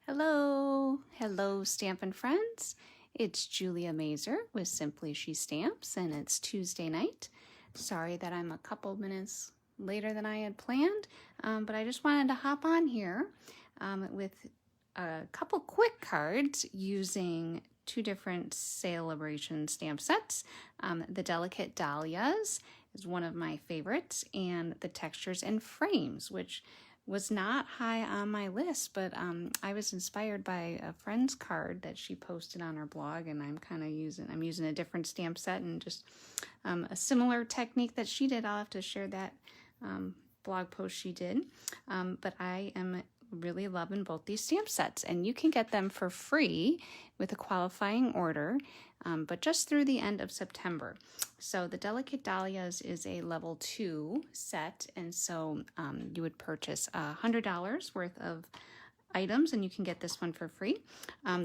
Hello Stampin' Friends. It's Julia Mazer with Simply She Stamps, and it's Tuesday night. Sorry that I'm a couple minutes later than I had planned, but I just wanted to hop on here with a couple quick cards using two different celebration stamp sets. The Delicate Dahlias is one of my favorites, and the Textures and Frames, which was not high on my list, but I was inspired by a friend's card that she posted on her blog, and I'm using a different stamp set and just a similar technique that she did. I'll have to share that blog post she did, but I am really loving both these stamp sets, and you can get them for free with a qualifying order, but just through the end of September. So the Delicate Dahlias is a level 2 set, and so you would purchase $100 worth of items, and you can get this one for free.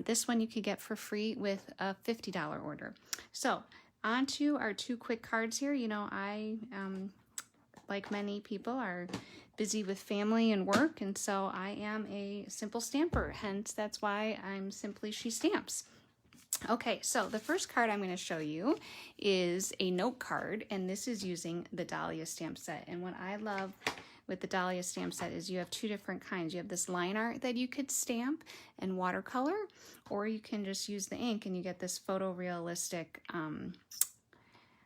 This one you could get for free with a $50 order. So on to our two quick cards here. You know, I like many people are busy with family and work, and so I am a simple stamper, hence that's why I'm Simply She Stamps. Okay, so the first card I'm going to show you is a note card, and this is using the Dahlia stamp set. And what I love with the Dahlia stamp set is you have two different kinds. You have this line art that you could stamp and watercolor, or you can just use the ink and you get this photorealistic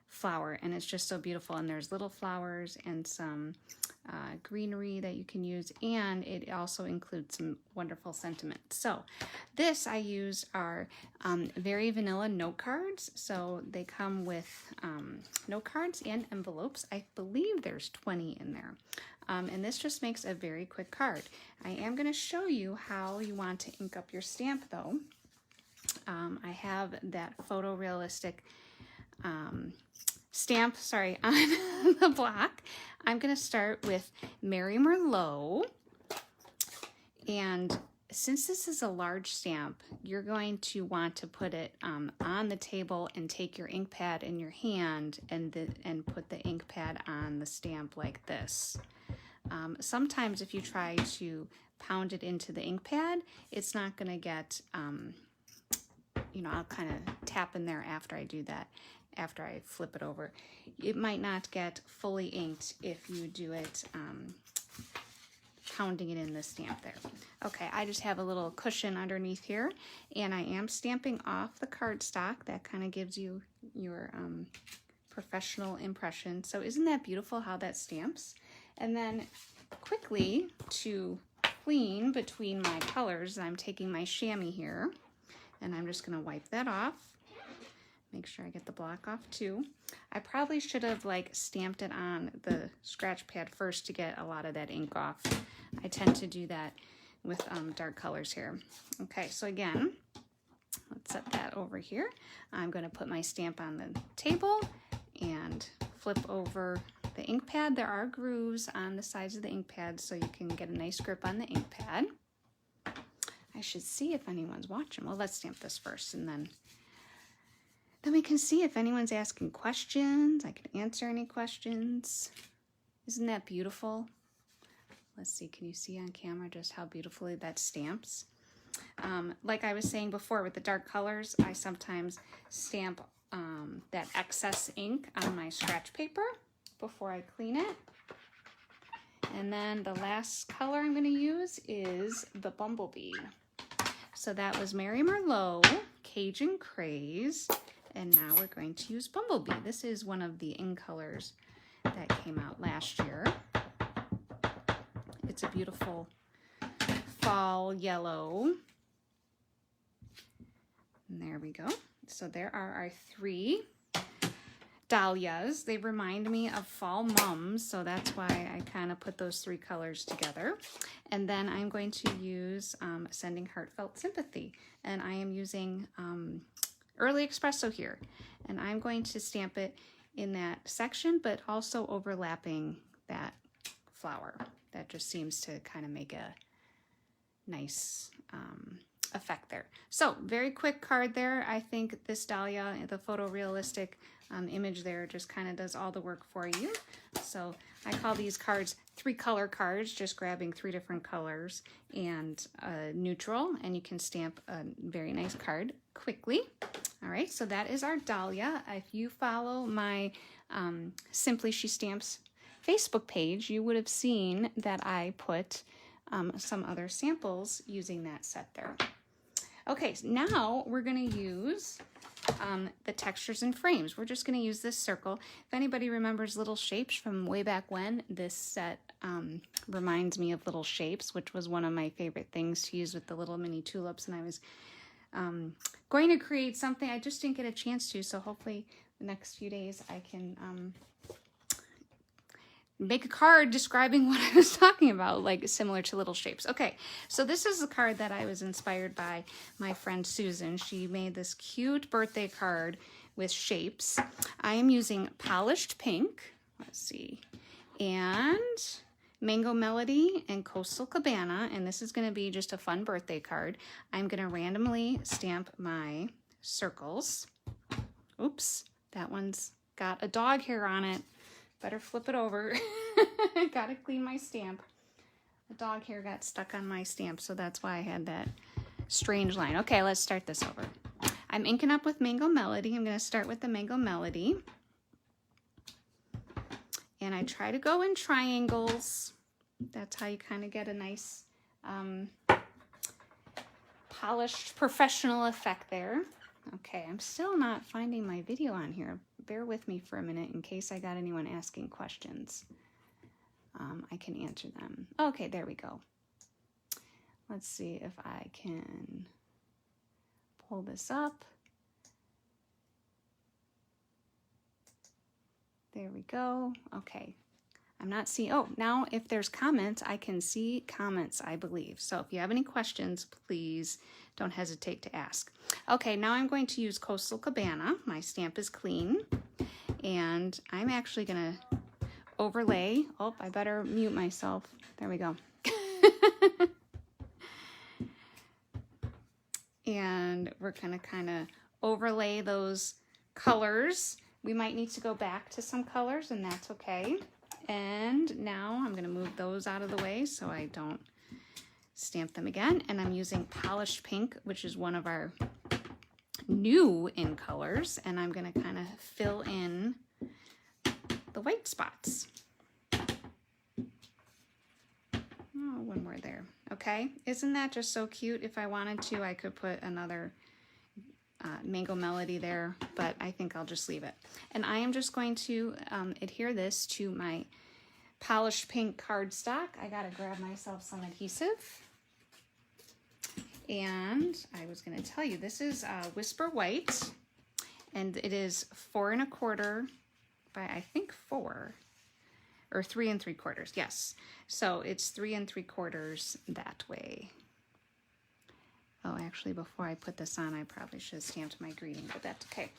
flower, and it's just so beautiful. And there's little flowers and some greenery that you can use, and it also includes some wonderful sentiments. So this I use are very vanilla note cards. So they come with note cards and envelopes. I believe there's 20 in there. And this just makes a very quick card. I am going to show you how you want to ink up your stamp though. I have that photorealistic stamp, on the block. I'm going to start with Mary Merlot, and since this is a large stamp, you're going to want to put it on the table and take your ink pad in your hand and put the ink pad on the stamp like this. Sometimes if you try to pound it into the ink pad, it's not going to get, I'll kind of tap in there after I do that. After I flip it over, it might not get fully inked if you do it pounding it in the stamp there. Okay, I just have a little cushion underneath here, and I am stamping off the cardstock. That kind of gives you your professional impression. So isn't that beautiful how that stamps? And then quickly to clean between my colors, I'm taking my chamois here, and I'm just going to wipe that off. Make sure I get the block off too. I probably should have stamped it on the scratch pad first to get a lot of that ink off. I tend to do that with dark colors here. Okay, so again, let's set that over here. I'm going to put my stamp on the table and flip over the ink pad. There are grooves on the sides of the ink pad so you can get a nice grip on the ink pad. I should see if anyone's watching. Well, let's stamp this first, and then we can see if anyone's asking questions. I can answer any questions. Isn't that beautiful? Let's see, can you see on camera just how beautifully that stamps? Like I was saying before with the dark colors, I sometimes stamp that excess ink on my scratch paper before I clean it. And then the last color I'm going to use is the Bumblebee. So that was Mary Merlot, Cajun Craze. And now we're going to use Bumblebee. This is one of the ink colors that came out last year. It's a beautiful fall yellow. And there we go. So there are our three dahlias. They remind me of fall mums, so that's why I kind of put those three colors together. And then I'm going to use Sending Heartfelt Sympathy. And I am using Early Espresso here, and I'm going to stamp it in that section, but also overlapping that flower. That just seems to kind of make a nice effect there. So very quick card there. I think this dahlia, the photorealistic image there just kind of does all the work for you. So I call these cards 3-color cards, just grabbing 3 different colors and neutral, and you can stamp a very nice card quickly. All right, so that is our Dahlia. If you follow my Simply She Stamps Facebook page, you would have seen that I put some other samples using that set there. Okay, so now we're going to use the textures and frames. We're just going to use this circle. If anybody remembers Little Shapes from way back when, this set reminds me of Little Shapes, which was one of my favorite things to use with the little mini tulips. And I was going to create something. I just didn't get a chance to, so hopefully the next few days I can make a card describing what I was talking about, like similar to Little Shapes. Okay, so this is a card that I was inspired by my friend Susan. She made this cute birthday card with shapes. I am using polished pink, let's see, and Mango Melody and Coastal Cabana, and this is going to be just a fun birthday card. I'm going to randomly stamp my circles. Oops, that one's got a dog hair on it. Better flip it over. Gotta clean my stamp. The dog hair got stuck on my stamp, so that's why I had that strange line. Okay, let's start this over. I'm inking up with Mango Melody. I'm going to start with the Mango Melody. And I try to go in triangles. That's how you kind of get a nice polished professional effect there. Okay, I'm still not finding my video on here. Bear with me for a minute in case I got anyone asking questions. I can answer them. Okay, there we go. Let's see if I can pull this up. There we go. Okay. I'm not seeing, oh, now if there's comments, I can see comments, I believe. So if you have any questions, please don't hesitate to ask. Okay, now I'm going to use Coastal Cabana. My stamp is clean. And I'm actually going to overlay. Oh, I better mute myself. There we go. And we're going to kind of overlay those colors. We might need to go back to some colors, and that's okay. And now I'm going to move those out of the way so I don't stamp them again. And I'm using Polished Pink, which is one of our new in colors. And I'm going to kind of fill in the white spots. Oh, one more there. Okay, isn't that just so cute? If I wanted to, I could put another Mango Melody there, but I think I'll just leave it. And I am just going to adhere this to my Polished Pink cardstock. I gotta grab myself some adhesive. And I was gonna tell you, this is Whisper White, and it is 4 1/4 by, I think, 4, or 3 3/4, yes. So it's 3 3/4 that way. Oh, actually, before I put this on, I probably should have stamped my greeting, but that's okay.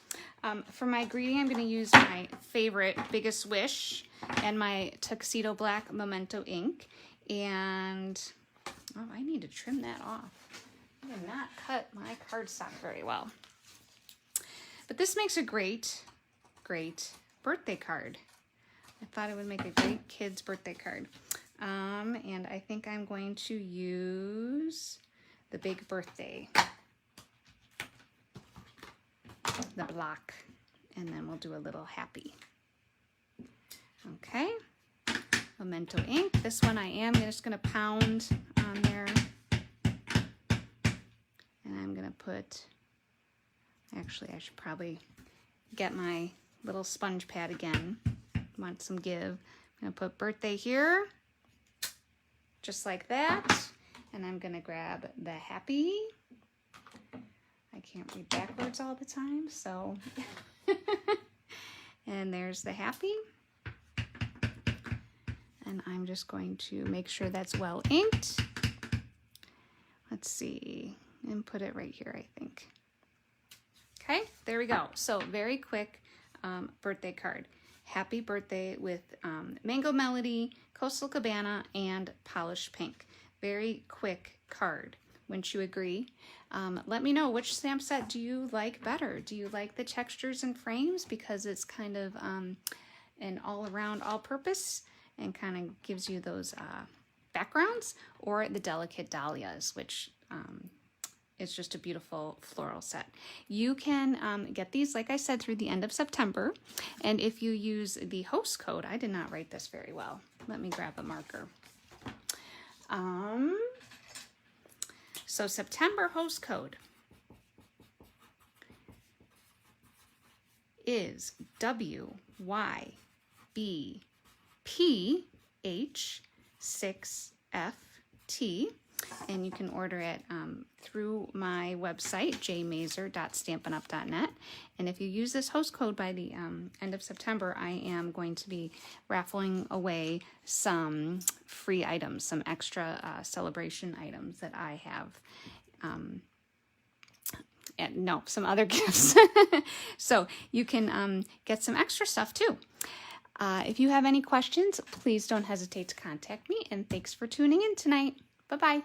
For my greeting, I'm going to use my favorite Biggest Wish and my Tuxedo Black Memento ink. And, oh, I need to trim that off. I did not cut my cardstock very well. But this makes a great, great birthday card. I thought it would make a great kid's birthday card. And I think I'm going to use the big birthday, the block, and then we'll do a little happy. Okay, Memento ink. This one I am just going to pound on there, and I'm going to put, actually I should probably get my little sponge pad again. Want some give. I'm going to put birthday here, just like that. And I'm gonna grab the happy. I can't read backwards all the time, so. And there's the happy. And I'm just going to make sure that's well inked. Let's see, and put it right here, I think. Okay, there we go. So very quick birthday card. Happy birthday with Mango Melody, Coastal Cabana, and Polished Pink. Very quick card. Wouldn't you agree? Let me know, which stamp set do you like better? Do you like the textures and frames because it's kind of an all-around, all-purpose and kind of gives you those backgrounds, or the delicate dahlias, which is just a beautiful floral set. You can get these, like I said, through the end of September. And if you use the host code, I did not write this very well. Let me grab a marker. So September host code is WYBPH6FT, and you can order it through my website, jmazer.stampinup.net. And if you use this host code by the end of September, I am going to be raffling away some free items, some extra celebration items that I have. And no, some other gifts. So you can get some extra stuff too. If you have any questions, please don't hesitate to contact me. And thanks for tuning in tonight. Bye-bye.